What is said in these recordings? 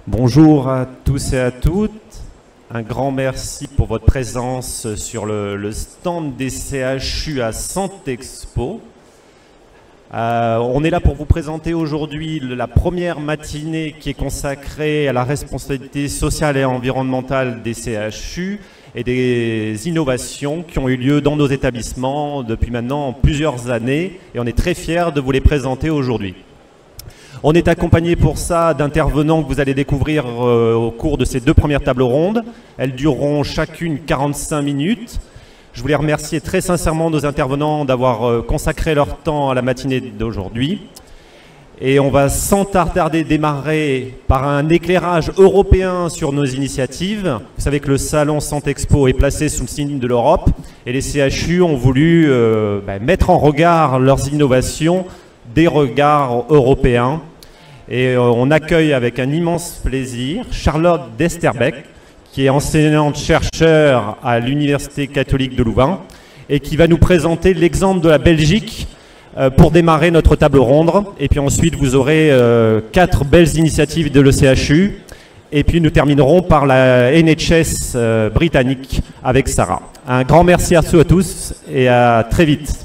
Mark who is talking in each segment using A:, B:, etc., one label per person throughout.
A: Bonjour à tous et à toutes. Un grand merci pour votre présence sur le stand des CHU à Santexpo. On est là pour vous présenter aujourd'hui la première matinée qui est consacrée à la responsabilité sociale et environnementale des CHU et des innovations qui ont eu lieu dans nos établissements depuis maintenant plusieurs années, et on est très fiers de vous les présenter aujourd'hui. On est accompagné pour ça d'intervenants que vous allez découvrir au cours de ces deux premières tables rondes. Elles dureront chacune 45 minutes. Je voulais remercier très sincèrement nos intervenants d'avoir consacré leur temps à la matinée d'aujourd'hui. Et on va sans tarder démarrer par un éclairage européen sur nos initiatives. Vous savez que le salon Santexpo est placé sous le signe de l'Europe et les CHU ont voulu mettre en regard leurs innovations des regards européens. Et on accueille avec un immense plaisir Charlotte Desterbeck, qui est enseignante-chercheur à l'Université catholique de Louvain et qui va nous présenter l'exemple de la Belgique pour démarrer notre table ronde. Et puis ensuite, vous aurez 4 belles initiatives de l'ECHU. Et puis nous terminerons par la NHS britannique avec Sarah. Un grand merci à tous et à très vite.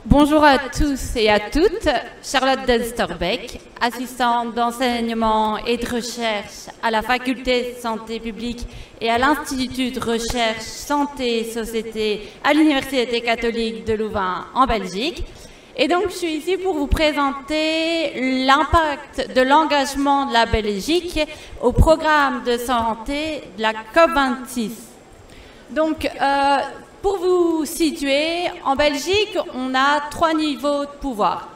B: Bonjour à tous et à toutes, Charlotte Desterbeck, assistante d'enseignement et de recherche à la Faculté de santé publique et à l'Institut de recherche santé et société à l'Université catholique de Louvain en Belgique. Et donc je suis ici pour vous présenter l'impact de l'engagement de la Belgique au programme de santé de la COP26. Donc, pour vous situer, en Belgique, on a 3 niveaux de pouvoir.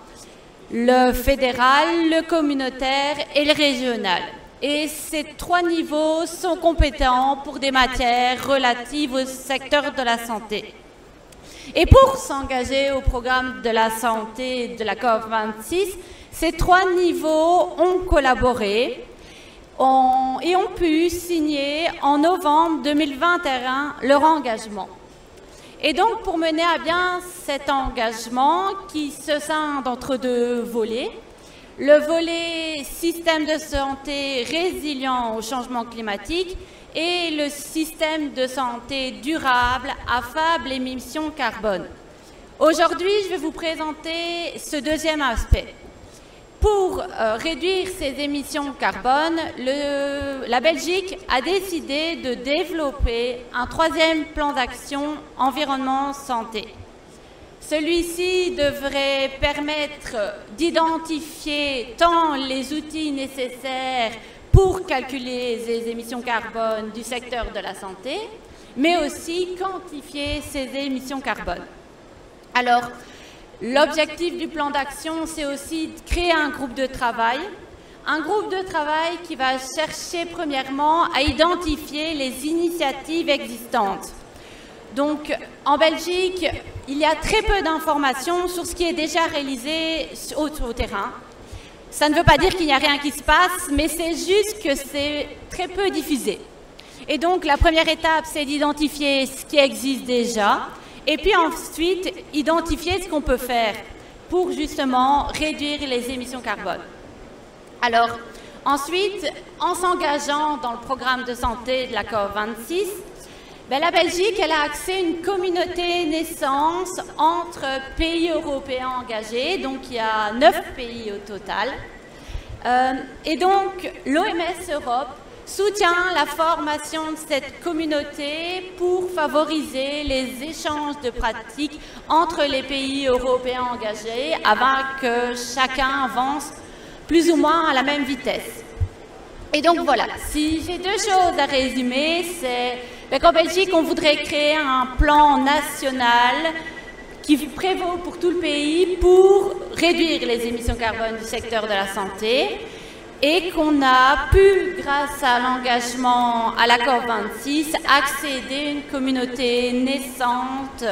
B: Le fédéral, le communautaire et le régional. Et ces 3 niveaux sont compétents pour des matières relatives au secteur de la santé. Et pour s'engager au programme de la santé de la COP26, ces 3 niveaux ont collaboré et ont pu signer en novembre 2021 leur engagement. Et donc, pour mener à bien cet engagement qui se scinde entre 2 volets, le volet système de santé résilient au changement climatique et le système de santé durable à faible émission carbone. Aujourd'hui, je vais vous présenter ce deuxième aspect. Pour réduire ses émissions carbone, la Belgique a décidé de développer un 3e plan d'action environnement-santé. Celui-ci devrait permettre d'identifier tant les outils nécessaires pour calculer les émissions carbone du secteur de la santé, mais aussi quantifier ces émissions carbone. Alors, l'objectif du plan d'action, c'est aussi de créer un groupe de travail qui va chercher premièrement à identifier les initiatives existantes. Donc, en Belgique, il y a très peu d'informations sur ce qui est déjà réalisé au terrain. Ça ne veut pas dire qu'il n'y a rien qui se passe, mais c'est juste que c'est très peu diffusé. Et donc, la première étape, c'est d'identifier ce qui existe déjà. Et puis ensuite, identifier ce qu'on peut faire pour justement réduire les émissions carbone. Alors, ensuite, en s'engageant dans le programme de santé de la COP26, la Belgique, elle a accès à une communauté naissance entre pays européens engagés. Donc, il y a 9 pays au total. Et donc, l'OMS Europe soutient la formation de cette communauté pour favoriser les échanges de pratiques entre les pays européens engagés afin que chacun avance plus ou moins à la même vitesse. Et donc voilà, si j'ai 2 choses à résumer, c'est qu'en Belgique, on voudrait créer un plan national qui prévaut pour tout le pays pour réduire les émissions carbone du secteur de la santé. Et qu'on a pu, grâce à l'engagement à la COP26, accéder à une communauté naissante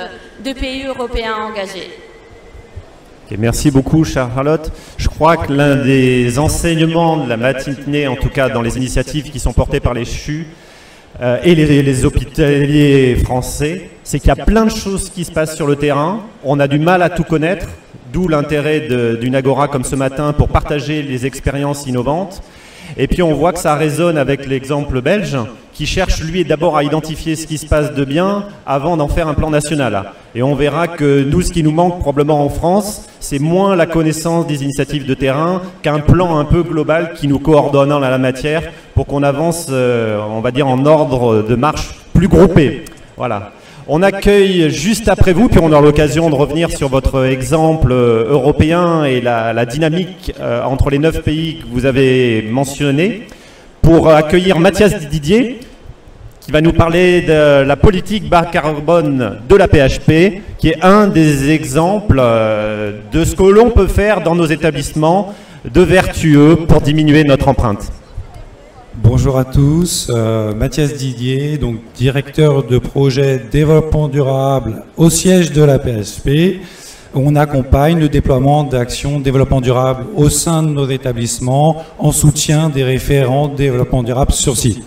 B: de pays européens engagés.
A: Okay, merci beaucoup Charlotte. Je crois que l'un des enseignements de la matinée, en tout cas dans les initiatives qui sont portées par les CHU et les hospitaliers français, c'est qu'il y a plein de choses qui se passent sur le terrain. On a du mal à tout connaître. D'où l'intérêt d'une agora comme ce matin pour partager les expériences innovantes. Et puis on voit que ça résonne avec l'exemple belge, qui cherche lui d'abord à identifier ce qui se passe de bien avant d'en faire un plan national. Et on verra que nous, ce qui nous manque probablement en France, c'est moins la connaissance des initiatives de terrain qu'un plan un peu global qui nous coordonne en la matière pour qu'on avance, on va dire, en ordre de marche plus groupé. Voilà. On accueille juste après vous, puis on aura l'occasion de revenir sur votre exemple européen et la dynamique entre les 9 pays que vous avez mentionnés, pour accueillir Mathias Didier, qui va nous parler de la politique bas carbone de la PHP, qui est un des exemples de ce que l'on peut faire dans nos établissements de vertueux pour diminuer notre empreinte.
C: Bonjour à tous, Mathias Didier, donc directeur de projet développement durable au siège de la PHP. On accompagne le déploiement d'actions développement durable au sein de nos établissements en soutien des référents développement durable sur site.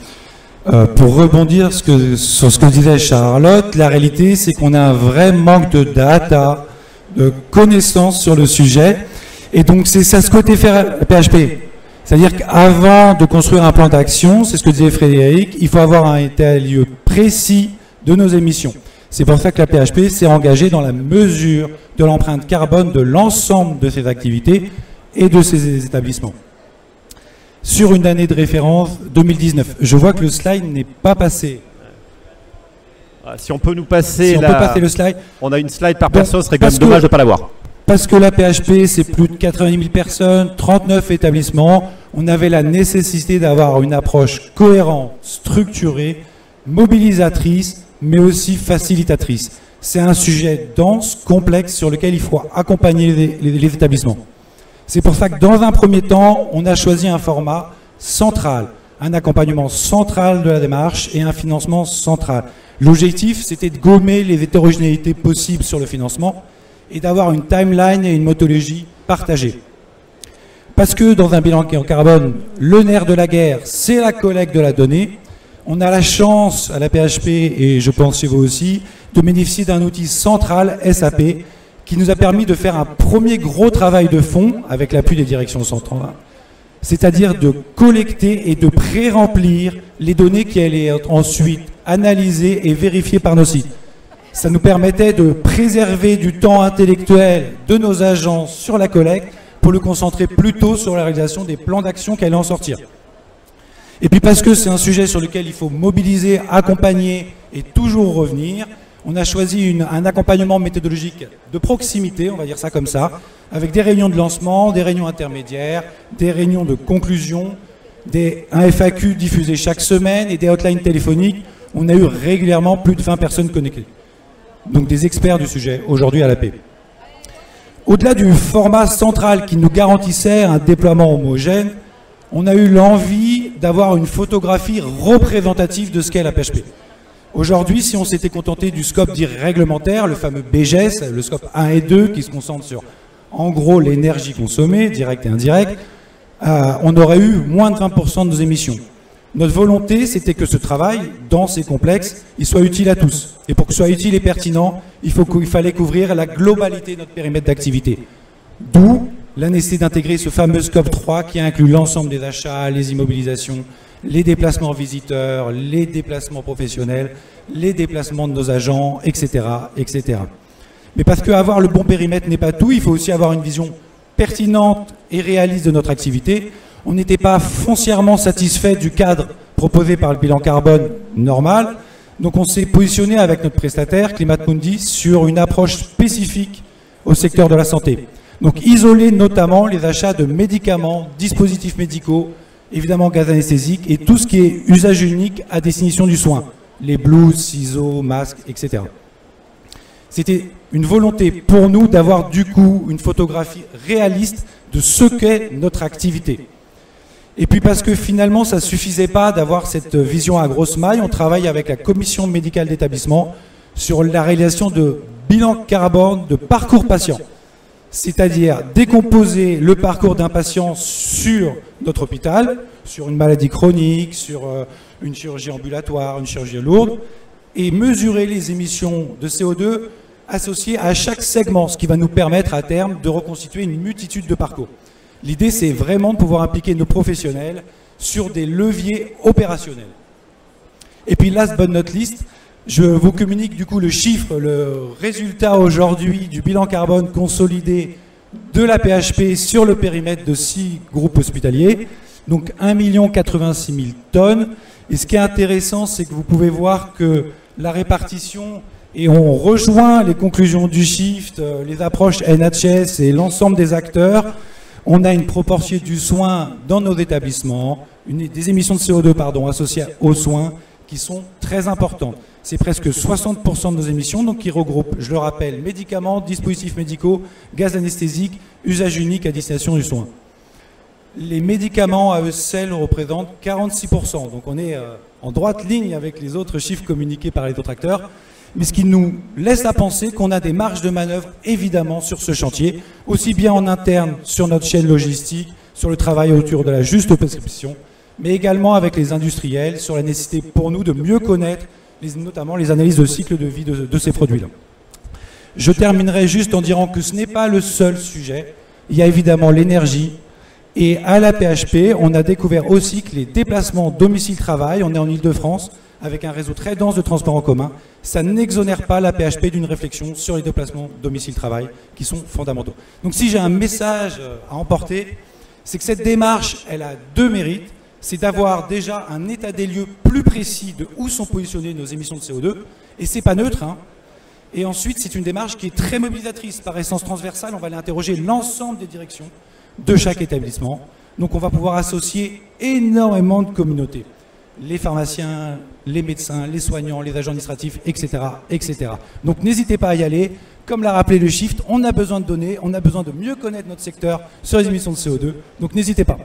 C: Pour rebondir sur ce que disait Charlotte, la réalité c'est qu'on a un vrai manque de data, de connaissances sur le sujet, et donc c'est ça ce côté faire PHP. C'est-à-dire qu'avant de construire un plan d'action, c'est ce que disait Frédéric, il faut avoir un état des lieux précis de nos émissions. C'est pour ça que la PHP s'est engagée dans la mesure de l'empreinte carbone de l'ensemble de ses activités et de ses établissements. Sur une année de référence 2019, je vois que le slide n'est pas passé.
A: Si on peut nous passer,
C: si on peut passer le slide.
A: On a une slide par personne, ce serait quand même dommage de ne pas l'avoir.
C: Parce que la PHP, c'est plus de 90 000 personnes, 39 établissements. On avait la nécessité d'avoir une approche cohérente, structurée, mobilisatrice, mais aussi facilitatrice. C'est un sujet dense, complexe, sur lequel il faut accompagner les établissements. C'est pour ça que dans un premier temps, on a choisi un format central, un accompagnement central de la démarche et un financement central. L'objectif, c'était de gommer les hétérogénéités possibles sur le financement et d'avoir une timeline et une méthodologie partagée. Parce que dans un bilan en carbone, le nerf de la guerre, c'est la collecte de la donnée. On a la chance à la PHP, et je pense chez vous aussi, de bénéficier d'un outil central, SAP, qui nous a permis de faire un premier gros travail de fond avec l'appui des directions centrales, c'est-à-dire de collecter et de pré-remplir les données qui allaient être ensuite analysées et vérifiées par nos sites. Ça nous permettait de préserver du temps intellectuel de nos agents sur la collecte pour le concentrer plutôt sur la réalisation des plans d'action qui allaient en sortir. Et puis parce que c'est un sujet sur lequel il faut mobiliser, accompagner et toujours revenir, on a choisi un accompagnement méthodologique de proximité, on va dire ça comme ça, avec des réunions de lancement, des réunions intermédiaires, des réunions de conclusion, un FAQ diffusé chaque semaine et des hotlines téléphoniques. On a eu régulièrement plus de 20 personnes connectées. Donc des experts du sujet aujourd'hui à l'AP. Au-delà du format central qui nous garantissait un déploiement homogène, on a eu l'envie d'avoir une photographie représentative de ce qu'est la PHP. Aujourd'hui, si on s'était contenté du scope dit réglementaire, le fameux BGS, le scope 1 et 2 qui se concentre sur, en gros, l'énergie consommée, directe et indirecte, on aurait eu moins de 20% de nos émissions. Notre volonté, c'était que ce travail, dense et complexe, il soit utile à tous. Et pour que ce soit utile et pertinent, il fallait couvrir la globalité de notre périmètre d'activité. D'où la nécessité d'intégrer ce fameux scope 3 qui inclut l'ensemble des achats, les immobilisations, les déplacements visiteurs, les déplacements professionnels, les déplacements de nos agents, etc., etc. Mais parce qu'avoir le bon périmètre n'est pas tout, il faut aussi avoir une vision pertinente et réaliste de notre activité. On n'était pas foncièrement satisfait du cadre proposé par le bilan carbone normal, donc on s'est positionné avec notre prestataire, Climatmundi, sur une approche spécifique au secteur de la santé. Donc isoler notamment les achats de médicaments, dispositifs médicaux, évidemment gaz anesthésique et tout ce qui est usage unique à destination du soin, les blouses, ciseaux, masques, etc. C'était une volonté pour nous d'avoir du coup une photographie réaliste de ce qu'est notre activité. Et puis parce que finalement ça ne suffisait pas d'avoir cette vision à grosse maille, on travaille avec la commission médicale d'établissement sur la réalisation de bilan carbone de parcours patient. C'est-à-dire décomposer le parcours d'un patient sur notre hôpital, sur une maladie chronique, sur une chirurgie ambulatoire, une chirurgie lourde, et mesurer les émissions de CO2 associées à chaque segment, ce qui va nous permettre à terme de reconstituer une multitude de parcours. L'idée, c'est vraiment de pouvoir impliquer nos professionnels sur des leviers opérationnels. Et puis last but not least, je vous communique du coup le chiffre, le résultat aujourd'hui du bilan carbone consolidé de la PHP sur le périmètre de 6 groupes hospitaliers, donc 1 86 000 tonnes. Et ce qui est intéressant, c'est que vous pouvez voir que la répartition, et on rejoint les conclusions du Shift, les approches NHS et l'ensemble des acteurs, on a une proportion du soin dans nos établissements, des émissions de CO2 associées aux soins qui sont très importantes. C'est presque 60% de nos émissions, donc qui regroupent, je le rappelle, médicaments, dispositifs médicaux, gaz anesthésiques, usage unique à destination du soin. Les médicaments à eux seuls représentent 46%, donc on est en droite ligne avec les autres chiffres communiqués par les autres acteurs, mais ce qui nous laisse à penser qu'on a des marges de manœuvre évidemment sur ce chantier, aussi bien en interne sur notre chaîne logistique, sur le travail autour de la juste prescription, mais également avec les industriels sur la nécessité pour nous de mieux connaître notamment les analyses de cycle de vie de ces produits-là. Je terminerai juste en disant que ce n'est pas le seul sujet. Il y a évidemment l'énergie. Et à la PHP, on a découvert aussi que les déplacements domicile-travail, on est en Ile-de-France, avec un réseau très dense de transports en commun, ça n'exonère pas la PHP d'une réflexion sur les déplacements domicile-travail qui sont fondamentaux. Donc si j'ai un message à emporter, c'est que cette démarche, elle a 2 mérites. C'est d'avoir déjà un état des lieux plus précis de où sont positionnées nos émissions de CO2, et c'est pas neutre, hein. Et ensuite, c'est une démarche qui est très mobilisatrice. Par essence transversale, on va aller interroger l'ensemble des directions de chaque établissement. Donc on va pouvoir associer énormément de communautés. Les pharmaciens, les médecins, les soignants, les agents administratifs, etc. etc. Donc n'hésitez pas à y aller. Comme l'a rappelé le Shift, on a besoin de données, on a besoin de mieux connaître notre secteur sur les émissions de CO2. Donc n'hésitez pas.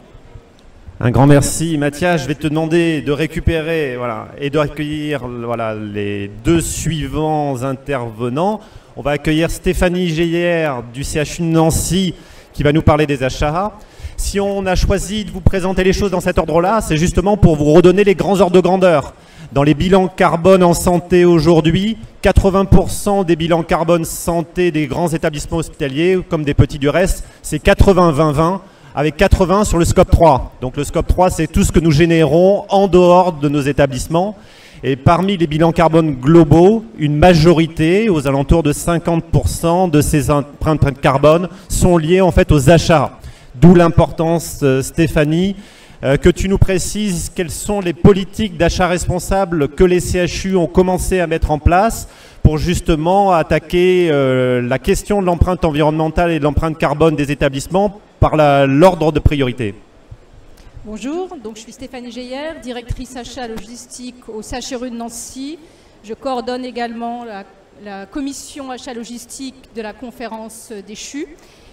A: Un grand merci, Mathias. Je vais te demander de récupérer et de accueillir les 2 suivants intervenants. On va accueillir Stéphanie Geyer du CHU de Nancy qui va nous parler des achats. Si on a choisi de vous présenter les choses dans cet ordre-là, c'est justement pour vous redonner les grands ordres de grandeur. Dans les bilans carbone en santé aujourd'hui, 80% des bilans carbone santé des grands établissements hospitaliers, comme des petits du reste, c'est 80-20-20. Avec 80 sur le scope 3. Donc le scope 3, c'est tout ce que nous générons en dehors de nos établissements. Et parmi les bilans carbone globaux, une majorité, aux alentours de 50% de ces empreintes carbone sont liées en fait aux achats. D'où l'importance, Stéphanie, que tu nous précises quelles sont les politiques d'achat responsable que les CHU ont commencé à mettre en place pour justement attaquer la question de l'empreinte environnementale et de l'empreinte carbone des établissements par l'ordre de priorité.
D: Bonjour, donc je suis Stéphanie Geyer, directrice achat logistique au CHRU de Nancy. Je coordonne également la commission achat logistique de la conférence des CHU.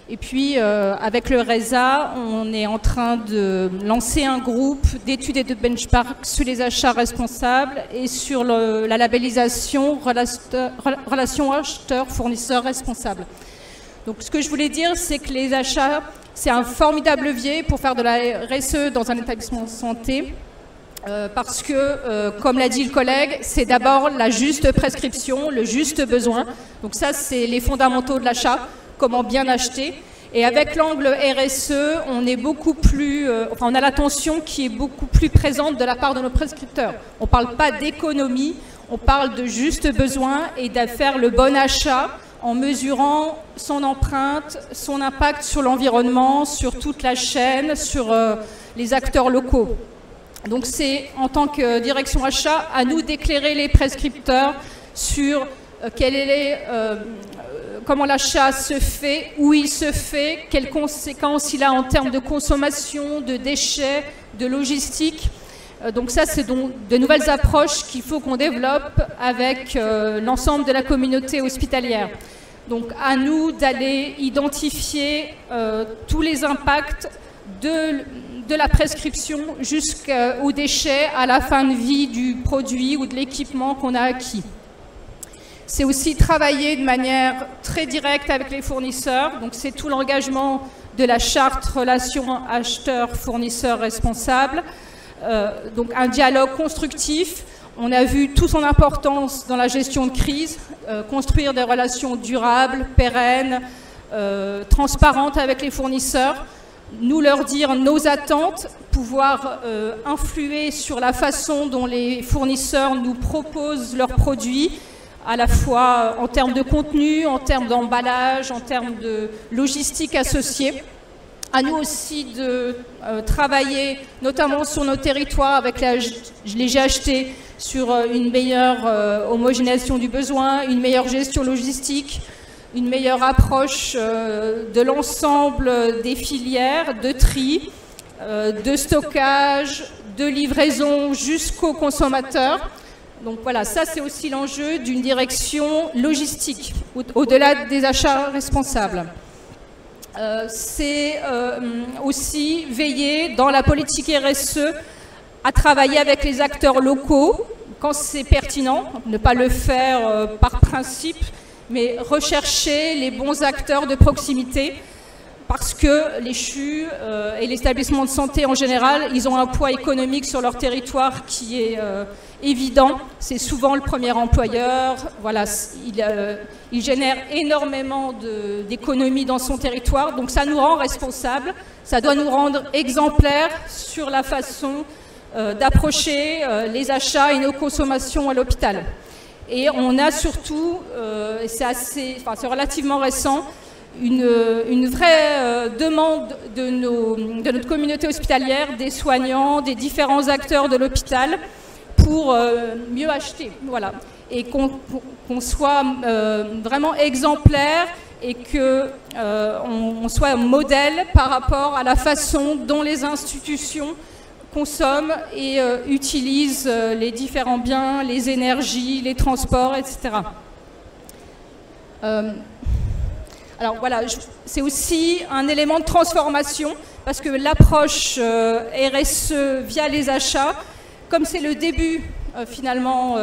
D: Et puis avec le RESA, on est en train de lancer un groupe d'études et de benchmark sur les achats responsables et sur la labellisation relation acheteur-fournisseur responsable. Donc ce que je voulais dire, c'est que les achats, c'est un formidable levier pour faire de la RSE dans un établissement de santé. Parce que, comme l'a dit le collègue, c'est d'abord la juste prescription, le juste besoin. Donc ça, c'est les fondamentaux de l'achat, comment bien acheter. Et avec l'angle RSE, on est beaucoup plus, on a l'attention qui est beaucoup plus présente de la part de nos prescripteurs. On ne parle pas d'économie, on parle de juste besoin et de faire le bon achat en mesurant son empreinte, son impact sur l'environnement, sur toute la chaîne, sur les acteurs locaux. Donc c'est, en tant que direction achat, à nous d'éclairer les prescripteurs sur comment l'achat se fait, où il se fait, quelles conséquences il a en termes de consommation, de déchets, de logistique. Donc ça, c'est donc de nouvelles approches qu'il faut qu'on développe avec l'ensemble de la communauté hospitalière. Donc à nous d'aller identifier tous les impacts de la prescription jusqu'aux déchets à la fin de vie du produit ou de l'équipement qu'on a acquis. C'est aussi travailler de manière très directe avec les fournisseurs. Donc c'est tout l'engagement de la charte relation acheteur-fournisseur responsable. Donc un dialogue constructif. On a vu toute son importance dans la gestion de crise, construire des relations durables, pérennes, transparentes avec les fournisseurs, nous leur dire nos attentes pouvoir influer sur la façon dont les fournisseurs nous proposent leurs produits, à la fois en termes de contenu, en termes d'emballage, en termes de logistique associée. À nous aussi de travailler, notamment sur nos territoires, avec les GHT, sur une meilleure homogénéisation du besoin, une meilleure gestion logistique, une meilleure approche de l'ensemble des filières, de tri, de stockage, de livraison jusqu'au consommateur. Donc voilà, ça c'est aussi l'enjeu d'une direction logistique, au-delà des achats responsables. C'est aussi veiller dans la politique RSE à travailler avec les acteurs locaux quand c'est pertinent, ne pas le faire par principe, mais rechercher les bons acteurs de proximité, parce que les CHU et les établissements de santé en général, ils ont un poids économique sur leur territoire qui est évident. C'est souvent le premier employeur. Voilà, il génère énormément d'économies dans son territoire. Donc ça nous rend responsables. Ça doit nous rendre exemplaires sur la façon d'approcher les achats et nos consommations à l'hôpital. Et on a surtout, et c'est relativement récent, une vraie demande de notre communauté hospitalière, des soignants, des différents acteurs de l'hôpital pour mieux acheter. Voilà. Et qu'on soit vraiment exemplaire et qu'on soit un modèle par rapport à la façon dont les institutions consomment et utilisent les différents biens, les énergies, les transports, etc. Alors voilà, c'est aussi un élément de transformation parce que l'approche RSE via les achats, comme c'est le début finalement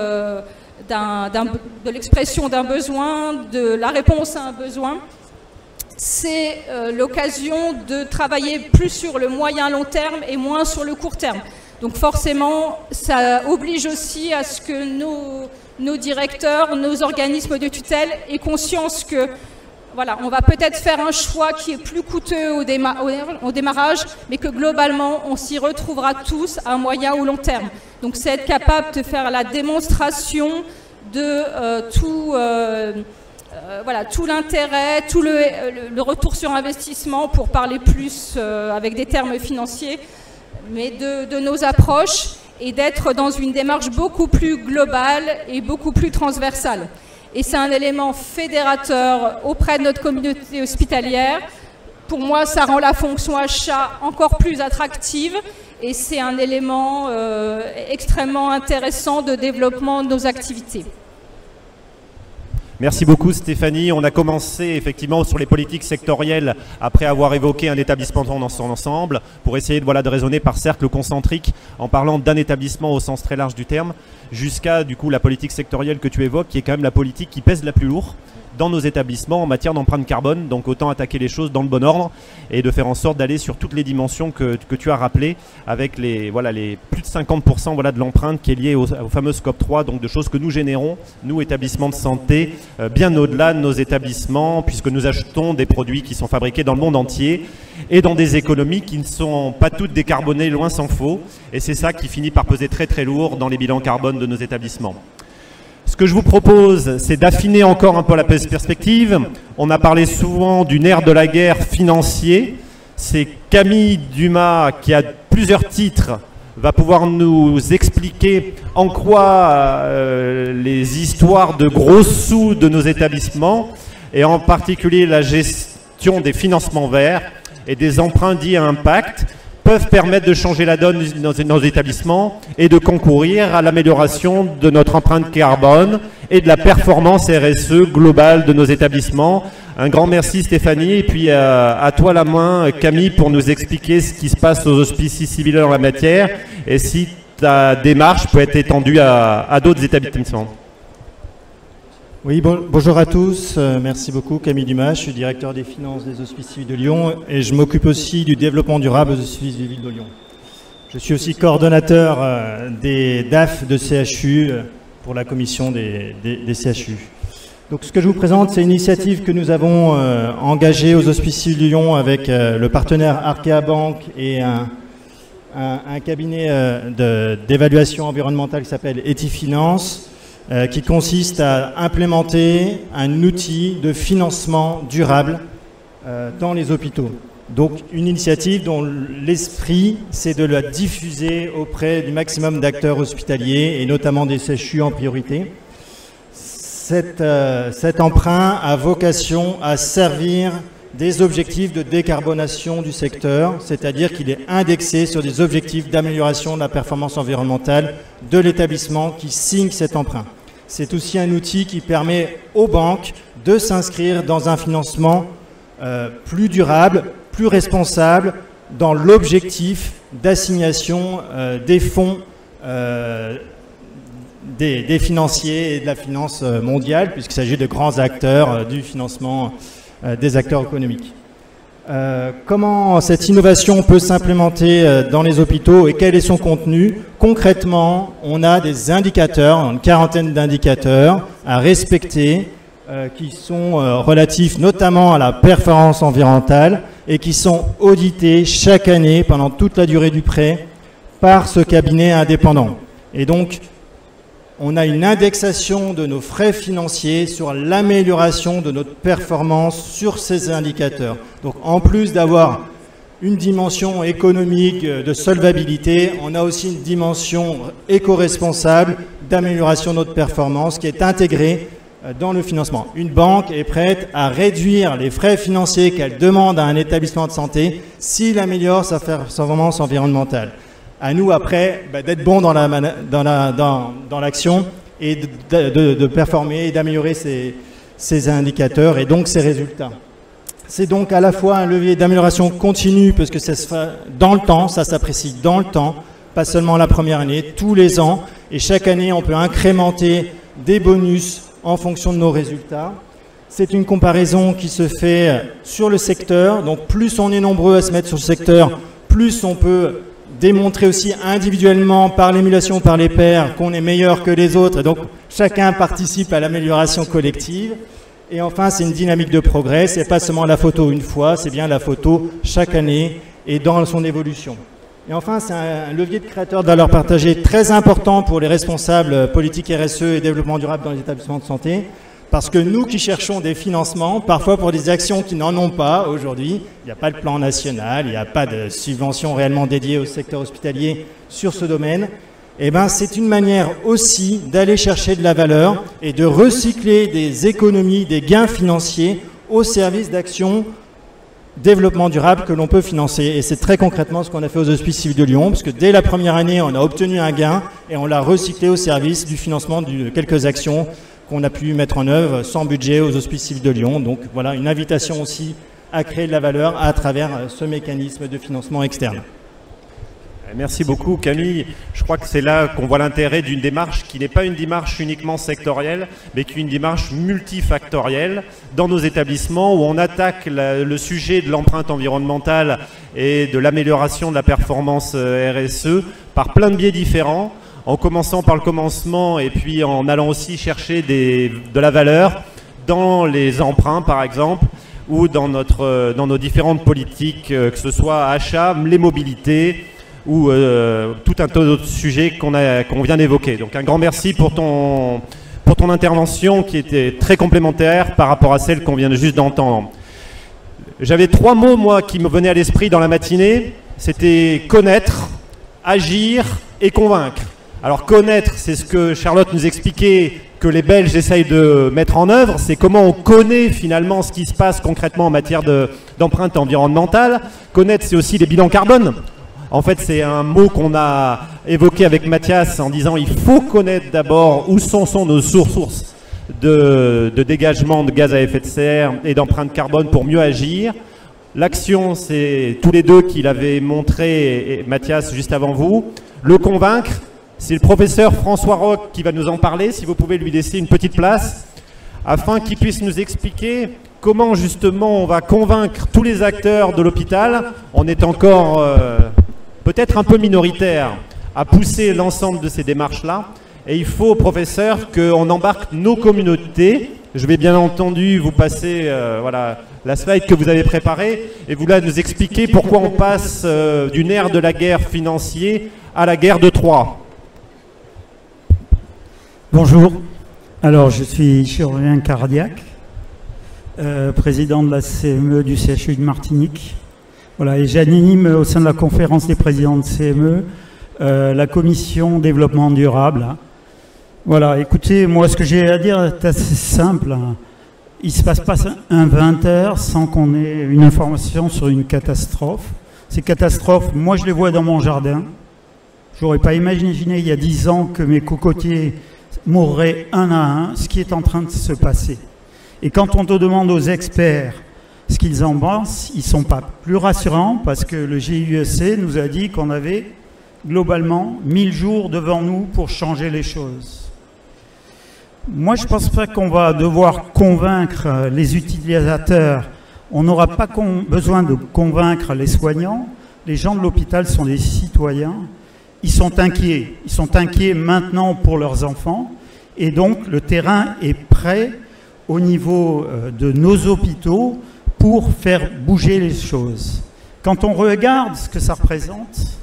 D: de l'expression d'un besoin, de la réponse à un besoin, c'est l'occasion de travailler plus sur le moyen-long terme et moins sur le court terme. Donc forcément, ça oblige aussi à ce que nos directeurs, nos organismes de tutelle aient conscience que voilà, on va peut-être faire un choix qui est plus coûteux au démarrage, mais que globalement, on s'y retrouvera tous à moyen ou long terme. Donc c'est être capable de faire la démonstration de tout l'intérêt, tout le retour sur investissement, pour parler plus avec des termes financiers, mais de nos approches, et d'être dans une démarche beaucoup plus globale et beaucoup plus transversale. Et c'est un élément fédérateur auprès de notre communauté hospitalière. Pour moi, ça rend la fonction achat encore plus attractive et c'est un élément extrêmement intéressant de développement de nos activités.
A: Merci beaucoup Stéphanie. On a commencé effectivement sur les politiques sectorielles après avoir évoqué un établissement dans son ensemble pour essayer de raisonner par cercle concentrique en parlant d'un établissement au sens très large du terme jusqu'à du coup la politique sectorielle que tu évoques qui est quand même la politique qui pèse la plus lourde dans nos établissements en matière d'empreinte carbone. Donc autant attaquer les choses dans le bon ordre et de faire en sorte d'aller sur toutes les dimensions que tu as rappelées avec les plus de 50% de l'empreinte qui est liée au fameux scope 3, donc de choses que nous générons, nous établissements de santé, bien au-delà de nos établissements, puisque nous achetons des produits qui sont fabriqués dans le monde entier et dans des économies qui ne sont pas toutes décarbonées, loin s'en faut. Et c'est ça qui finit par peser très très lourd dans les bilans carbone de nos établissements. Ce que je vous propose, c'est d'affiner encore un peu la perspective. On a parlé souvent du nerf de la guerre financier. C'est Camille Dumas, qui a plusieurs titres, va pouvoir nous expliquer en quoi les histoires de gros sous de nos établissements, et en particulier la gestion des financements verts et des emprunts dits à impact, peuvent permettre de changer la donne dans nos établissements et de concourir à l'amélioration de notre empreinte carbone et de la performance RSE globale de nos établissements. Un grand merci Stéphanie, et puis à toi la main Camille pour nous expliquer ce qui se passe aux hospices civils dans la matière et si ta démarche peut être étendue à d'autres établissements.
E: Oui, bonjour à tous, merci beaucoup Camille Dumas, je suis directeur des finances des Hospices Civils de Lyon et je m'occupe aussi du développement durable aux Hospices Civils de Lyon. Je suis aussi coordonnateur des DAF de CHU pour la commission des CHU. Donc ce que je vous présente, c'est une initiative que nous avons engagée aux Hospices Civils de Lyon avec le partenaire Arkea Bank et un cabinet d'évaluation environnementale qui s'appelle Etifinance, qui consiste à implémenter un outil de financement durable dans les hôpitaux. Donc une initiative dont l'esprit, c'est de la diffuser auprès du maximum d'acteurs hospitaliers et notamment des CHU en priorité. Cet emprunt a vocation à servir des objectifs de décarbonation du secteur, c'est-à-dire qu'il est indexé sur des objectifs d'amélioration de la performance environnementale de l'établissement qui signe cet emprunt. C'est aussi un outil qui permet aux banques de s'inscrire dans un financement plus durable, plus responsable, dans l'objectif d'assignation des fonds des financiers et de la finance mondiale, puisqu'il s'agit de grands acteurs du financement des acteurs économiques. Comment cette innovation peut s'implémenter dans les hôpitaux et quel est son contenu? Concrètement, on a des indicateurs, une quarantaine d'indicateurs à respecter qui sont relatifs notamment à la performance environnementale et qui sont audités chaque année pendant toute la durée du prêt par ce cabinet indépendant. Et donc, on a une indexation de nos frais financiers sur l'amélioration de notre performance sur ces indicateurs. Donc en plus d'avoir une dimension économique de solvabilité, on a aussi une dimension éco-responsable d'amélioration de notre performance qui est intégrée dans le financement. Une banque est prête à réduire les frais financiers qu'elle demande à un établissement de santé s'il améliore sa performance environnementale. À nous, après, d'être bon dans l'action et de performer et d'améliorer ces indicateurs et donc ces résultats. C'est donc à la fois un levier d'amélioration continue, parce que ça se fait dans le temps, ça s'apprécie dans le temps, pas seulement la première année, tous les ans. Et chaque année, on peut incrémenter des bonus en fonction de nos résultats. C'est une comparaison qui se fait sur le secteur. Donc plus on est nombreux à se mettre sur le secteur, plus on peut démontrer aussi individuellement par l'émulation, par les pairs, qu'on est meilleur que les autres. Et donc, chacun participe à l'amélioration collective. Et enfin, c'est une dynamique de progrès. C'est pas seulement la photo une fois, c'est bien la photo chaque année et dans son évolution. Et enfin, c'est un levier de créateur de valeur partagée très important pour les responsables politiques RSE et développement durable dans les établissements de santé. Parce que nous qui cherchons des financements, parfois pour des actions qui n'en ont pas aujourd'hui, il n'y a pas de plan national, il n'y a pas de subvention réellement dédiée au secteur hospitalier sur ce domaine, eh ben, c'est une manière aussi d'aller chercher de la valeur et de recycler des économies, des gains financiers au service d'actions développement durable que l'on peut financer. Et c'est très concrètement ce qu'on a fait aux Hospices Civils de Lyon, parce que dès la première année, on a obtenu un gain et on l'a recyclé au service du financement de quelques actions qu'on a pu mettre en œuvre sans budget aux Hospices Civils de Lyon. Donc voilà, une invitation aussi à créer de la valeur à travers ce mécanisme de financement externe.
A: Merci beaucoup Camille. Je crois que c'est là qu'on voit l'intérêt d'une démarche qui n'est pas une démarche uniquement sectorielle, mais qui est une démarche multifactorielle dans nos établissements où on attaque le sujet de l'empreinte environnementale et de l'amélioration de la performance RSE par plein de biais différents, en commençant par le commencement et puis en allant aussi chercher de la valeur dans les emprunts par exemple, ou dans nos différentes politiques, que ce soit achat, les mobilités, ou tout un tas d'autres sujets qu'on vient d'évoquer. Donc un grand merci pour ton intervention qui était très complémentaire par rapport à celle qu'on vient juste d'entendre. J'avais 3 mots, moi, qui me venaient à l'esprit dans la matinée. C'était connaître, agir et convaincre. Alors connaître, c'est ce que Charlotte nous expliquait, que les Belges essayent de mettre en œuvre, c'est comment on connaît finalement ce qui se passe concrètement en matière d'empreinte environnementale. Connaître, c'est aussi les bilans carbone. En fait, c'est un mot qu'on a évoqué avec Mathias en disant il faut connaître d'abord où sont nos sources de dégagement de gaz à effet de serre et d'empreinte carbone pour mieux agir. L'action, c'est tous les deux qu'il avait montré, et Mathias juste avant vous. Le convaincre, c'est le professeur François Roch qui va nous en parler, si vous pouvez lui laisser une petite place, afin qu'il puisse nous expliquer comment justement on va convaincre tous les acteurs de l'hôpital. On est encore peut-être un peu minoritaire à pousser l'ensemble de ces démarches-là. Et il faut, professeur, qu'on embarque nos communautés. Je vais bien entendu vous passer la slide que vous avez préparée et vous allez nous expliquer pourquoi on passe d'une ère de la guerre financière à la guerre de Troie.
F: Bonjour, alors je suis chirurgien cardiaque, président de la CME du CHU de Martinique. Voilà, et j'anime au sein de la conférence des présidents de CME la commission développement durable. Voilà, écoutez, moi ce que j'ai à dire est assez simple. Il ne se passe pas un 20 heures sans qu'on ait une information sur une catastrophe. Ces catastrophes, moi je les vois dans mon jardin. Je n'aurais pas imaginé il y a 10 ans que mes cocotiers mourraient un à un, ce qui est en train de se passer. Et quand on te demande aux experts ce qu'ils en pensent, ils ne sont pas plus rassurants parce que le GIEC nous a dit qu'on avait globalement 1000 jours devant nous pour changer les choses. Moi, je ne pense pas qu'on va devoir convaincre les utilisateurs. On n'aura pas besoin de convaincre les soignants. Les gens de l'hôpital sont des citoyens. Ils sont inquiets. Ils sont inquiets maintenant pour leurs enfants. Et donc, le terrain est prêt au niveau de nos hôpitaux pour faire bouger les choses. Quand on regarde ce que ça représente,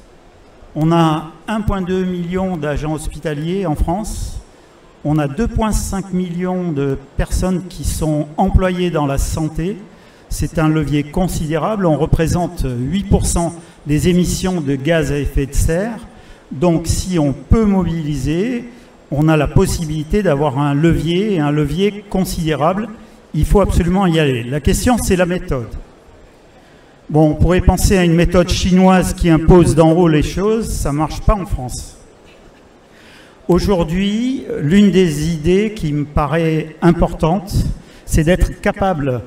F: on a 1,2 million d'agents hospitaliers en France. On a 2,5 millions de personnes qui sont employées dans la santé. C'est un levier considérable. On représente 8% des émissions de gaz à effet de serre. Donc, si on peut mobiliser, on a la possibilité d'avoir un levier considérable. Il faut absolument y aller. La question, c'est la méthode. Bon, on pourrait penser à une méthode chinoise qui impose d'en haut les choses. Ça ne marche pas en France. Aujourd'hui, l'une des idées qui me paraît importante, c'est d'être capable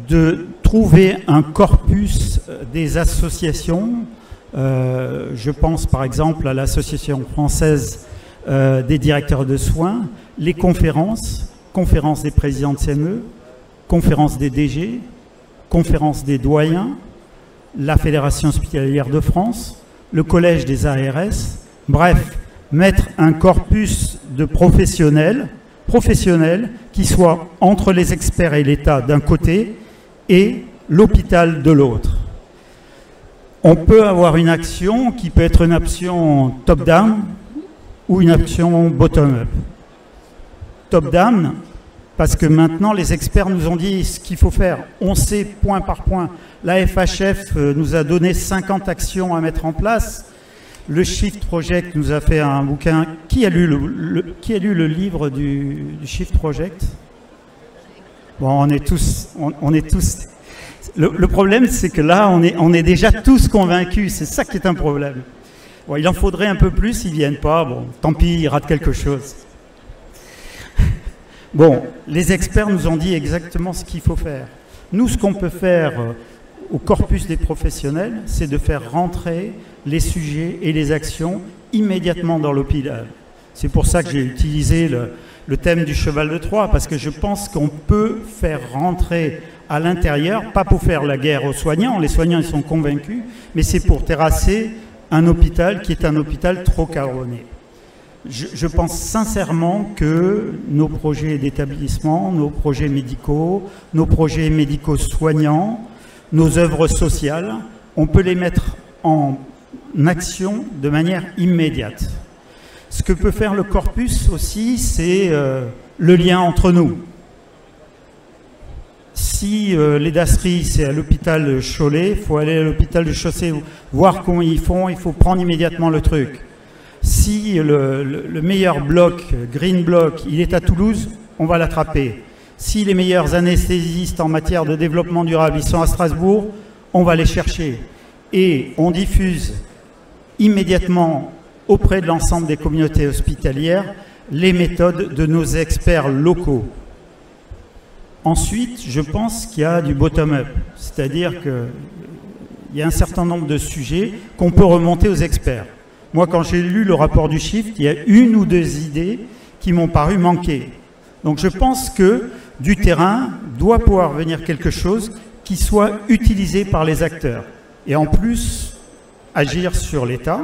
F: de trouver un corpus des associations. Je pense par exemple à l'Association française des directeurs de soins, les conférences des présidents de CME, conférences des DG, conférences des doyens, la Fédération hospitalière de France, le Collège des ARS, bref, mettre un corpus de professionnels qui soit entre les experts et l'État d'un côté et l'hôpital de l'autre. On peut avoir une action qui peut être une action top-down ou une action bottom-up. Top-down, parce que maintenant les experts nous ont dit ce qu'il faut faire. On sait point par point. La FHF nous a donné 50 actions à mettre en place. Le Shift Project nous a fait un bouquin. Qui a lu le livre du Shift Project? Bon, on est tous. Le problème, c'est que là, on est déjà tous convaincus. C'est ça qui est un problème. Bon, il en faudrait un peu plus, ils ne viennent pas. Bon, tant pis, ils ratent quelque chose. Bon, les experts nous ont dit exactement ce qu'il faut faire. Nous, ce qu'on peut faire au corpus des professionnels, c'est de faire rentrer les sujets et les actions immédiatement dans l'hôpital. C'est pour ça que j'ai utilisé le thème du cheval de Troie, parce que je pense qu'on peut faire rentrer à l'intérieur, pas pour faire la guerre aux soignants, les soignants ils sont convaincus, mais c'est pour terrasser un hôpital qui est un hôpital trop carronné. Je pense sincèrement que nos projets d'établissement, nos projets médicaux, nos projets médico-soignants, nos œuvres sociales, on peut les mettre en action de manière immédiate. Ce que peut faire le corpus aussi, c'est le lien entre nous. Si les DASRI, c'est à l'hôpital Cholet, il faut aller à l'hôpital de Chaussée, voir comment ils font, il faut prendre immédiatement le truc. Si le meilleur bloc, Green Bloc, il est à Toulouse, on va l'attraper. Si les meilleurs anesthésistes en matière de développement durable, ils sont à Strasbourg, on va les chercher. Et on diffuse immédiatement auprès de l'ensemble des communautés hospitalières les méthodes de nos experts locaux. Ensuite, je pense qu'il y a du bottom-up, c'est-à-dire qu'il y a un certain nombre de sujets qu'on peut remonter aux experts. Moi, quand j'ai lu le rapport du Shift, il y a une ou deux idées qui m'ont paru manquer. Donc je pense que du terrain doit pouvoir venir quelque chose qui soit utilisé par les acteurs. Et en plus, agir sur l'État.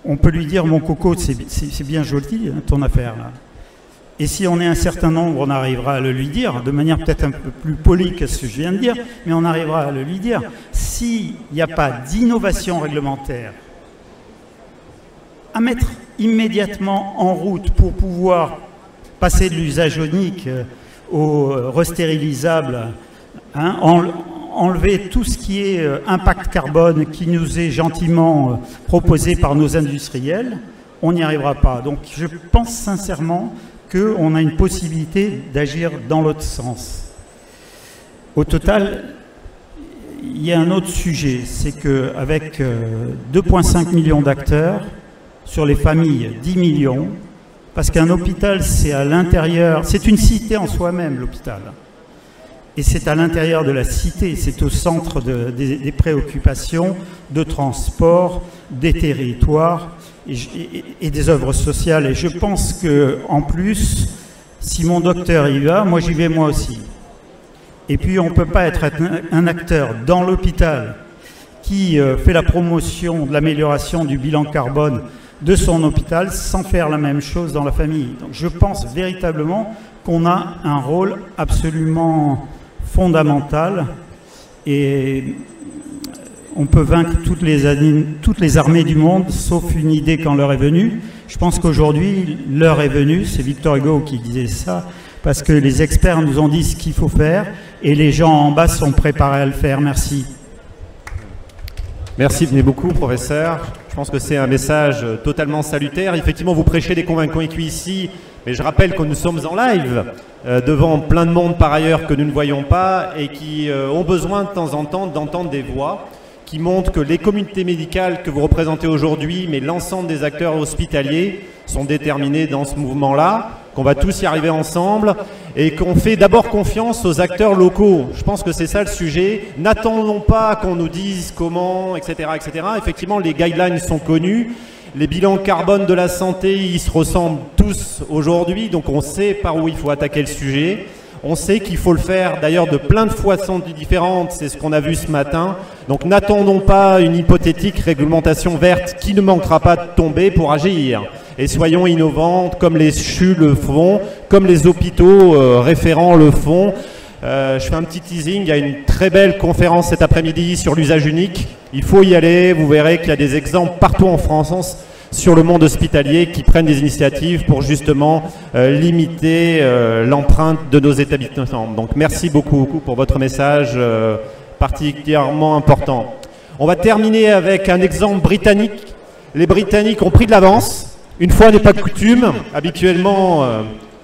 F: On peut lui dire, mon coco, c'est bien joli, hein, ton affaire, là. Et si on est un certain nombre, on arrivera à le lui dire, de manière peut-être un peu plus polie que ce que je viens de dire, mais on arrivera à le lui dire. S'il n'y a pas d'innovation réglementaire à mettre immédiatement en route pour pouvoir passer de l'usage unique au restérilisable, hein, enlever tout ce qui est impact carbone qui nous est gentiment proposé par nos industriels, on n'y arrivera pas. Donc je pense sincèrement qu'on a une possibilité d'agir dans l'autre sens. Au total, il y a un autre sujet, c'est qu'avec 2,5 millions d'acteurs, sur les familles 10 millions, parce qu'un hôpital c'est à l'intérieur, c'est une cité en soi-même l'hôpital, et c'est à l'intérieur de la cité, c'est au centre des préoccupations de transport, des territoires, et des œuvres sociales. Et je pense qu'en plus, si mon docteur y va, moi j'y vais moi aussi. Et puis on ne peut pas être un acteur dans l'hôpital qui fait la promotion de l'amélioration du bilan carbone de son hôpital sans faire la même chose dans la famille. Donc je pense véritablement qu'on a un rôle absolument fondamental et on peut vaincre toutes les armées du monde, sauf une idée quand l'heure est venue. Je pense qu'aujourd'hui, l'heure est venue, c'est Victor Hugo qui disait ça, parce que les experts nous ont dit ce qu'il faut faire, et les gens en bas sont préparés à le faire. Merci.
A: Merci beaucoup, professeur. Je pense que c'est un message totalement salutaire. Effectivement, vous prêchez des convaincus ici, mais je rappelle que nous sommes en live, devant plein de monde par ailleurs que nous ne voyons pas, et qui ont besoin de temps en temps d'entendre des voix qui montrent que les communautés médicales que vous représentez aujourd'hui, mais l'ensemble des acteurs hospitaliers sont déterminés dans ce mouvement-là, qu'on va tous y arriver ensemble et qu'on fait d'abord confiance aux acteurs locaux. Je pense que c'est ça le sujet. N'attendons pas qu'on nous dise comment, etc., etc. Effectivement, les guidelines sont connus. Les bilans carbone de la santé, ils se ressemblent tous aujourd'hui, donc on sait par où il faut attaquer le sujet. On sait qu'il faut le faire d'ailleurs de plein de façons différentes, c'est ce qu'on a vu ce matin. Donc n'attendons pas une hypothétique réglementation verte qui ne manquera pas de tomber pour agir. Et soyons innovants comme les CHU le font, comme les hôpitaux référents le font. Je fais un petit teasing, il y a une très belle conférence cet après-midi sur l'usage unique. Il faut y aller, vous verrez qu'il y a des exemples partout en France sur le monde hospitalier qui prennent des initiatives pour justement limiter l'empreinte de nos établissements. Donc merci beaucoup pour votre message particulièrement important. On va terminer avec un exemple britannique. Les Britanniques ont pris de l'avance. Une fois n'est pas coutume. Habituellement,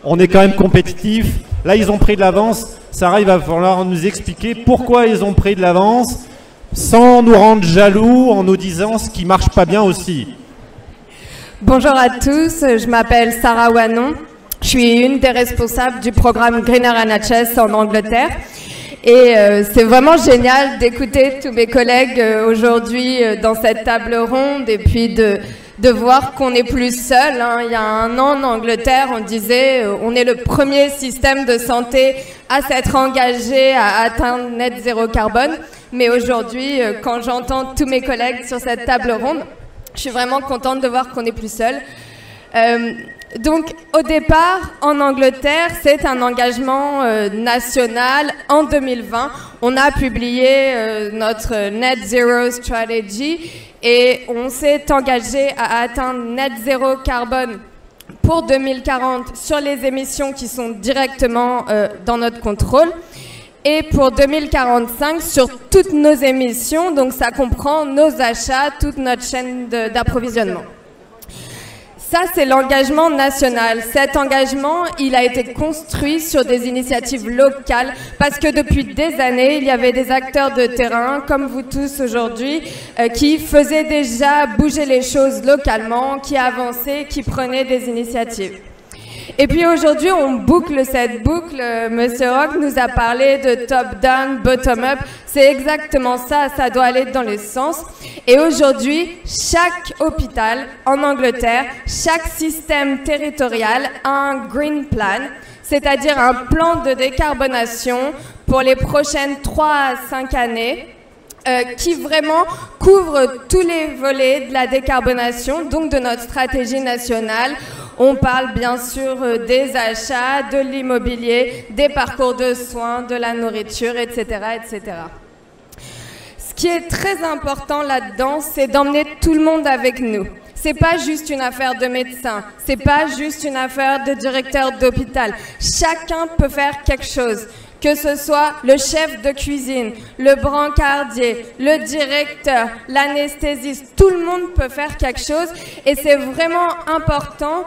A: on est quand même compétitif. Là, ils ont pris de l'avance. Sarah, il va falloir nous expliquer pourquoi ils ont pris de l'avance sans nous rendre jaloux en nous disant ce qui ne marche pas bien aussi.
G: Bonjour à tous, je m'appelle Sarah Wanon, je suis une des responsables du programme Greener NHS en Angleterre et c'est vraiment génial d'écouter tous mes collègues aujourd'hui dans cette table ronde et puis de voir qu'on n'est plus seul. Hein. Il y a un an en Angleterre, on disait on est le premier système de santé à s'être engagé à atteindre net zéro carbone, mais aujourd'hui quand j'entends tous mes collègues sur cette table ronde, je suis vraiment contente de voir qu'on n'est plus seul. Donc, au départ, en Angleterre, c'est un engagement national. En 2020, on a publié notre Net Zero Strategy et on s'est engagé à atteindre Net Zero carbone pour 2040 sur les émissions qui sont directement dans notre contrôle. Et pour 2045, sur toutes nos émissions, donc ça comprend nos achats, toute notre chaîne d'approvisionnement. Ça, c'est l'engagement national. Cet engagement, il a été construit sur des initiatives locales parce que depuis des années, il y avait des acteurs de terrain, comme vous tous aujourd'hui, qui faisaient déjà bouger les choses localement, qui avançaient, qui prenaient des initiatives. Et puis aujourd'hui, on boucle cette boucle. Monsieur Rock nous a parlé de top-down, bottom-up. C'est exactement ça, ça doit aller dans les sens. Et aujourd'hui, chaque hôpital en Angleterre, chaque système territorial a un green plan, c'est-à-dire un plan de décarbonation pour les prochaines 3 à 5 années. Qui vraiment couvre tous les volets de la décarbonation, donc de notre stratégie nationale. On parle bien sûr des achats, de l'immobilier, des parcours de soins, de la nourriture, etc., etc. Ce qui est très important là-dedans, c'est d'emmener tout le monde avec nous. C'est pas juste une affaire de médecin, c'est pas juste une affaire de directeur d'hôpital. Chacun peut faire quelque chose, que ce soit le chef de cuisine, le brancardier, le directeur, l'anesthésiste, tout le monde peut faire quelque chose et c'est vraiment important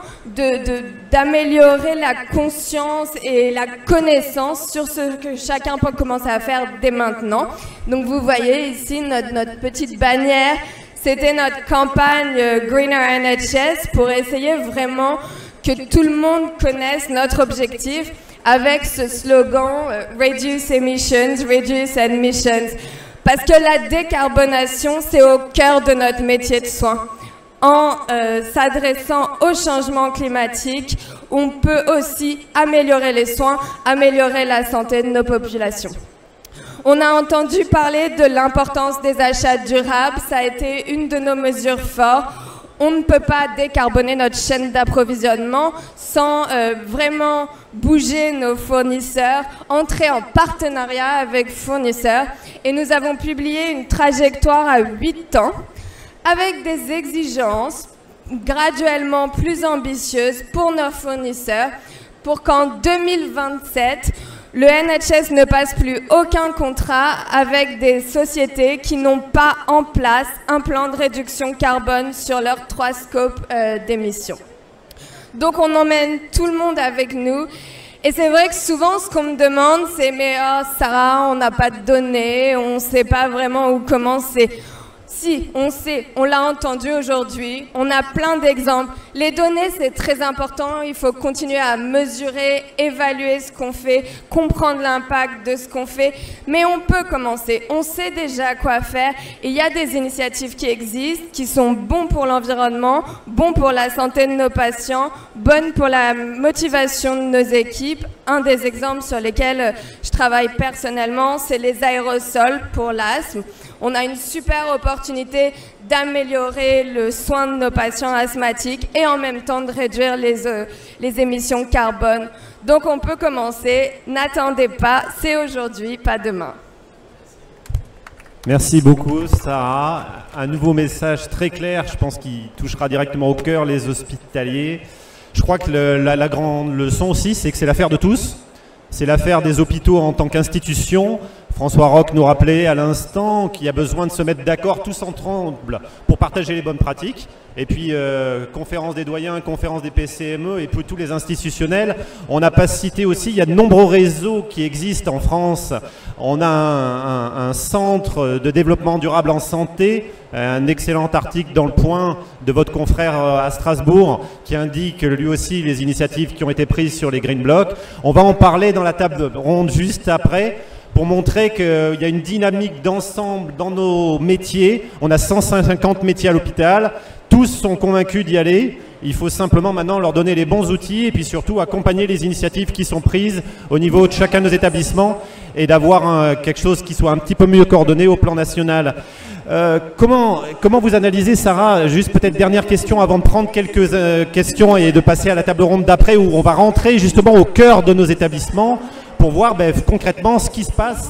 G: d'améliorer la conscience et la connaissance sur ce que chacun peut commencer à faire dès maintenant. Donc vous voyez ici notre petite bannière. C'était notre campagne Greener NHS pour essayer vraiment que tout le monde connaisse notre objectif avec ce slogan Reduce Emissions, Reduce Admissions. Parce que la décarbonation, c'est au cœur de notre métier de soins. En s'adressant au changement climatique, on peut aussi améliorer les soins, améliorer la santé de nos populations. On a entendu parler de l'importance des achats durables, ça a été une de nos mesures fortes. On ne peut pas décarboner notre chaîne d'approvisionnement sans vraiment bouger nos fournisseurs, entrer en partenariat avec fournisseurs. Et nous avons publié une trajectoire à 8 ans avec des exigences graduellement plus ambitieuses pour nos fournisseurs pour qu'en 2027, le NHS ne passe plus aucun contrat avec des sociétés qui n'ont pas en place un plan de réduction carbone sur leurs 3 scopes d'émissions. Donc on emmène tout le monde avec nous. Et c'est vrai que souvent ce qu'on me demande c'est « Mais oh, Sarah, on n'a pas de données, on ne sait pas vraiment où commencer ». Si, on sait, on l'a entendu aujourd'hui, on a plein d'exemples. Les données, c'est très important, il faut continuer à mesurer, évaluer ce qu'on fait, comprendre l'impact de ce qu'on fait, mais on peut commencer, on sait déjà quoi faire. Et il y a des initiatives qui existent, qui sont bonnes pour l'environnement, bonnes pour la santé de nos patients, bonnes pour la motivation de nos équipes. Un des exemples sur lesquels je travaille personnellement, c'est les aérosols pour l'asthme. On a une super opportunité d'améliorer le soin de nos patients asthmatiques et en même temps de réduire les émissions carbone. Donc on peut commencer, n'attendez pas, c'est aujourd'hui, pas demain.
A: Merci beaucoup Sarah. Un nouveau message très clair, je pense qu'il touchera directement au cœur les hospitaliers. Je crois que la grande leçon aussi, c'est que c'est l'affaire de tous. C'est l'affaire des hôpitaux en tant qu'institution. François Roch nous rappelait à l'instant qu'il y a besoin de se mettre d'accord tous ensemble pour partager les bonnes pratiques. Et puis, conférence des doyens, conférence des PCME et puis tous les institutionnels. On n'a pas cité aussi, il y a de nombreux réseaux qui existent en France. On a un centre de développement durable en santé, un excellent article dans Le Point de votre confrère à Strasbourg qui indique lui aussi les initiatives qui ont été prises sur les Green Blocs. On va en parler dans la table ronde juste après, pour montrer qu'il y a une dynamique d'ensemble dans nos métiers. On a 150 métiers à l'hôpital, tous sont convaincus d'y aller. Il faut simplement maintenant leur donner les bons outils et puis surtout accompagner les initiatives qui sont prises au niveau de chacun de nos établissements et d'avoir quelque chose qui soit un petit peu mieux coordonné au plan national. Comment vous analysez, Sarah, juste peut-être dernière question avant de prendre quelques questions et de passer à la table ronde d'après où on va rentrer justement au cœur de nos établissements pour voir concrètement ce qui se passe,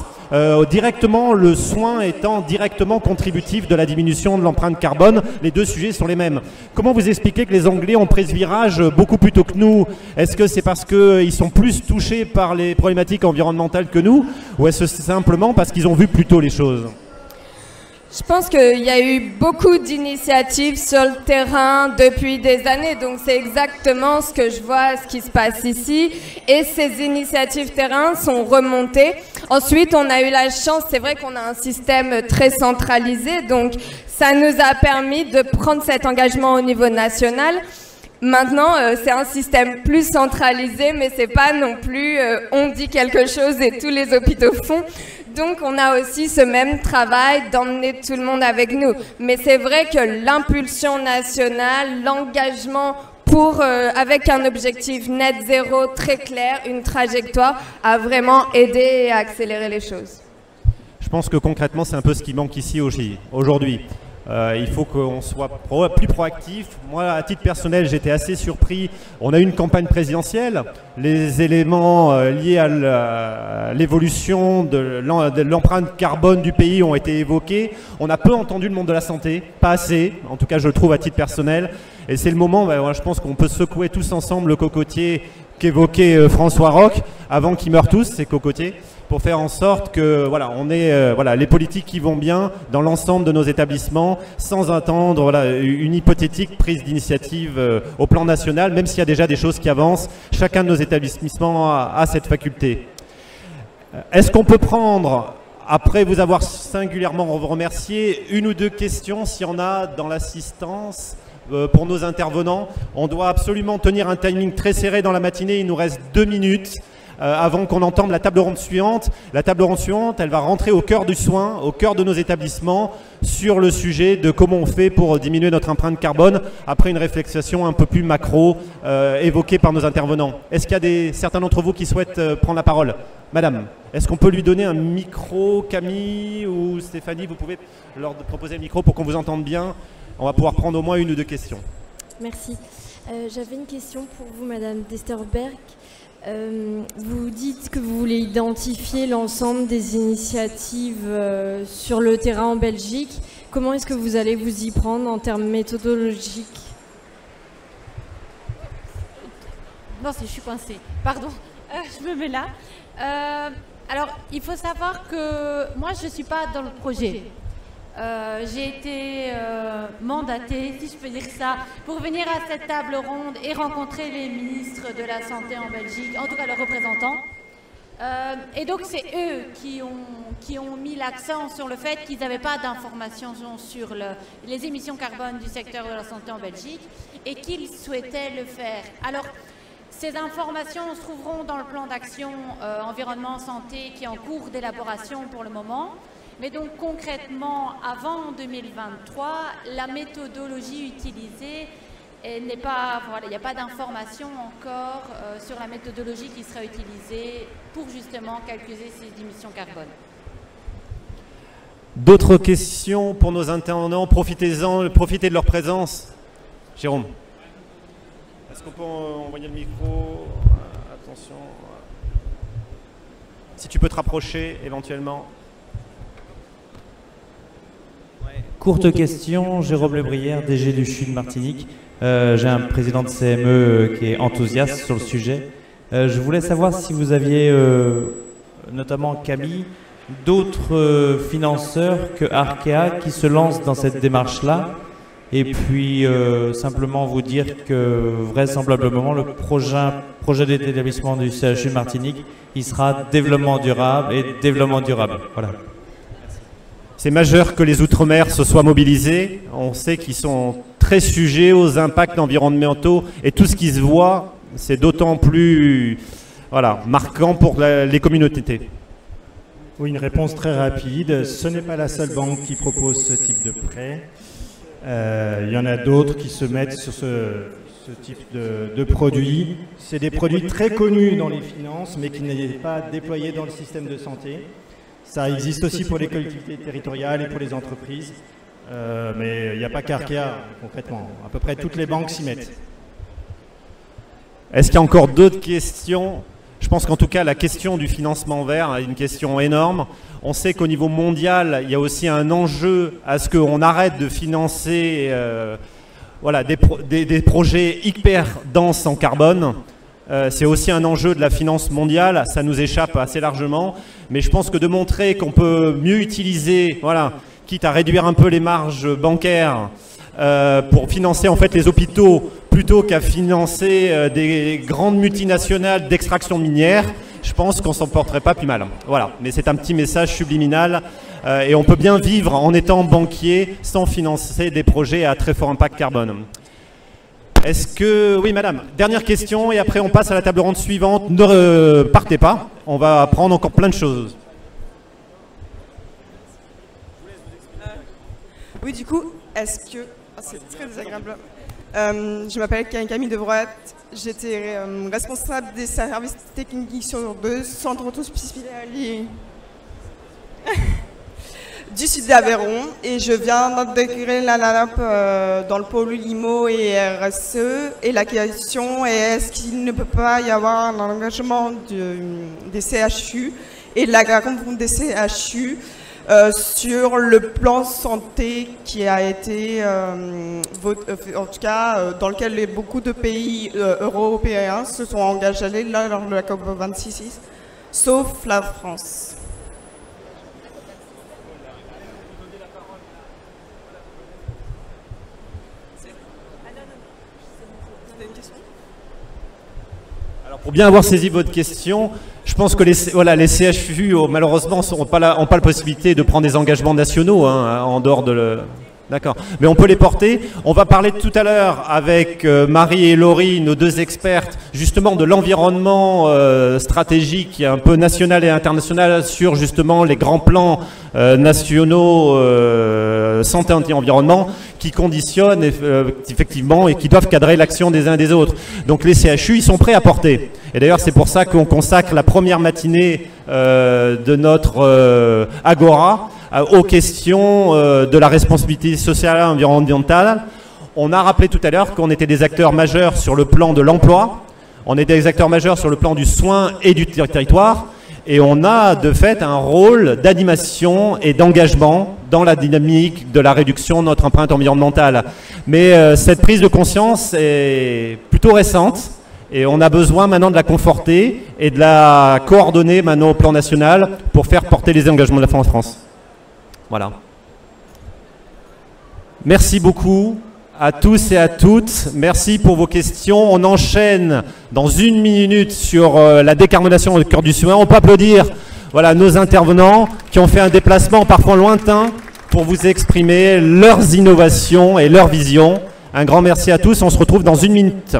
A: directement le soin étant directement contributif de la diminution de l'empreinte carbone. Les deux sujets sont les mêmes. Comment vous expliquez que les Anglais ont pris ce virage beaucoup plus tôt que nous? Est-ce que c'est parce qu'ils sont plus touchés par les problématiques environnementales que nous, ou est-ce que c'est simplement parce qu'ils ont vu plus tôt les choses?
G: Je pense qu'il y a eu beaucoup d'initiatives sur le terrain depuis des années, donc c'est exactement ce que je vois, ce qui se passe ici. Et ces initiatives terrain sont remontées. Ensuite, on a eu la chance, c'est vrai qu'on a un système très centralisé, donc ça nous a permis de prendre cet engagement au niveau national. Maintenant, c'est un système plus centralisé, mais c'est pas non plus on dit quelque chose et tous les hôpitaux font. Donc on a aussi ce même travail d'emmener tout le monde avec nous. Mais c'est vrai que l'impulsion nationale, l'engagement avec un objectif net zéro très clair, une trajectoire, a vraiment aidé et accéléré les choses.
A: Je pense que concrètement, c'est un peu ce qui manque ici aujourd'hui. Il faut qu'on soit plus proactif. Moi, à titre personnel, j'étais assez surpris. On a eu une campagne présidentielle. Les éléments liés à l'évolution de l'empreinte carbone du pays ont été évoqués. On a peu entendu le monde de la santé, pas assez, en tout cas je le trouve à titre personnel. Et c'est le moment, je pense qu'on peut secouer tous ensemble le cocotier qu'évoquait François Roch, avant qu'ils meurent tous, ces cocotiers, pour faire en sorte que on ait les politiques qui vont bien dans l'ensemble de nos établissements, sans attendre une hypothétique prise d'initiative au plan national, même s'il y a déjà des choses qui avancent. Chacun de nos établissements a cette faculté. Est-ce qu'on peut prendre, après vous avoir singulièrement remercié, une ou deux questions, s'il y en a dans l'assistance pour nos intervenants? On doit absolument tenir un timing très serré dans la matinée, il nous reste 2 minutes. Avant qu'on entende la table ronde suivante. La table ronde suivante, elle va rentrer au cœur du soin, au cœur de nos établissements, sur le sujet de comment on fait pour diminuer notre empreinte carbone, après une réflexion un peu plus macro évoquée par nos intervenants. Est-ce qu'il y a certains d'entre vous qui souhaitent prendre la parole? Madame, est-ce qu'on peut lui donner un micro? Camille ou Stéphanie, vous pouvez leur proposer le micro pour qu'on vous entende bien. On va pouvoir prendre au moins 1 ou 2 questions.
H: Merci. J'avais une question pour vous, Madame Desterberg. Vous dites que vous voulez identifier l'ensemble des initiatives sur le terrain en Belgique. Comment est-ce que vous allez vous y prendre en termes méthodologiques?
B: Non, je suis coincée. Pardon, je me mets là. Alors, il faut savoir que moi, je ne suis pas dans le projet. J'ai été mandatée, si je peux dire ça, pour venir à cette table ronde et rencontrer les ministres de la Santé en Belgique, en tout cas leurs représentants. Et donc c'est eux qui ont mis l'accent sur le fait qu'ils n'avaient pas d'informations sur les émissions carbone du secteur de la santé en Belgique et qu'ils souhaitaient le faire. Alors, ces informations se trouveront dans le plan d'action environnement santé qui est en cours d'élaboration pour le moment. Mais donc concrètement, avant 2023, la méthodologie utilisée n'est pas, il n'y a pas d'information encore sur la méthodologie qui sera utilisée pour justement calculer ces émissions carbone.
A: D'autres questions pour nos intervenants? Profitez de leur présence. Jérôme, est-ce qu'on peut envoyer le micro? Attention. Si tu peux te rapprocher éventuellement.
I: Courte question, Jérôme Lebrière, DG du CHU de Martinique. J'ai un président de CME qui est enthousiaste sur le sujet. Je voulais savoir si vous aviez, notamment Camille, d'autres financeurs que Arkea qui se lancent dans cette démarche-là. Et puis, simplement vous dire que vraisemblablement, le projet d'établissement du CHU de Martinique, il sera développement durable et développement durable. Voilà.
A: C'est majeur que les Outre-mer se soient mobilisés. On sait qu'ils sont très sujets aux impacts environnementaux et tout ce qui se voit, c'est d'autant plus marquant pour les communautés.
E: Oui, une réponse très rapide. Ce n'est pas la seule banque qui propose ce type de prêt. Il y en a d'autres qui se mettent sur ce type de produits. C'est des produits très connus dans les finances, mais qui n'est pas déployés dans le système de santé. Ça existe aussi pour les collectivités territoriales et pour les entreprises, mais il n'y a pas qu'Arkea concrètement. À peu près toutes les banques s'y mettent.
A: Est-ce qu'il y a encore d'autres questions? Je pense qu'en tout cas, la question du financement vert est une question énorme. On sait qu'au niveau mondial, il y a aussi un enjeu à ce qu'on arrête de financer des projets hyper denses en carbone. C'est aussi un enjeu de la finance mondiale, ça nous échappe assez largement, mais je pense que de montrer qu'on peut mieux utiliser, quitte à réduire un peu les marges bancaires pour financer en fait les hôpitaux plutôt qu'à financer des grandes multinationales d'extraction minière, je pense qu'on s'en porterait pas plus mal. Voilà, mais c'est un petit message subliminal et on peut bien vivre en étant banquier sans financer des projets à très fort impact carbone. Est-ce que... Oui, madame. Dernière question et après on passe à la table ronde suivante. Ne partez pas, on va apprendre encore plein de choses.
J: Oui, du coup, est-ce que... c'est très désagréable. Je m'appelle Camille Devroat. J'étais responsable des services techniques sur 2 centres hospitaliers. du sud d'Aveyron et je viens d'intégrer la NANAP dans le pôle Limo et RSE. Et la question est, est-ce qu'il ne peut pas y avoir un engagement des CHU et de la rencontre des CHU sur le plan santé qui a été, en tout cas, dans lequel beaucoup de pays européens se sont engagés lors de la COP26, sauf la France.
A: Pour bien avoir saisi votre question, je pense que les CHU, malheureusement, n'ont pas la possibilité de prendre des engagements nationaux en dehors de D'accord. Mais on peut les porter. On va parler tout à l'heure avec Marie et Laurie, nos deux expertes, justement de l'environnement stratégique, un peu national et international, sur justement les grands plans nationaux santé anti-environnement qui conditionnent effectivement et qui doivent cadrer l'action des uns et des autres. Donc les CHU, ils sont prêts à porter. Et d'ailleurs, c'est pour ça qu'on consacre la première matinée de notre Agora aux questions de la responsabilité sociale et environnementale. On a rappelé tout à l'heure qu'on était des acteurs majeurs sur le plan de l'emploi, on est des acteurs majeurs sur le plan du soin et du territoire, et on a de fait un rôle d'animation et d'engagement dans la dynamique de la réduction de notre empreinte environnementale. Mais cette prise de conscience est plutôt récente, et on a besoin maintenant de la conforter et de la coordonner maintenant au plan national pour faire porter les engagements de la France. Voilà. Merci beaucoup à tous et à toutes. Merci pour vos questions. On enchaîne dans 1 minute sur la décarbonation au cœur du soin. On peut applaudir nos intervenants qui ont fait un déplacement parfois lointain pour vous exprimer leurs innovations et leurs visions. Un grand merci à tous. On se retrouve dans 1 minute.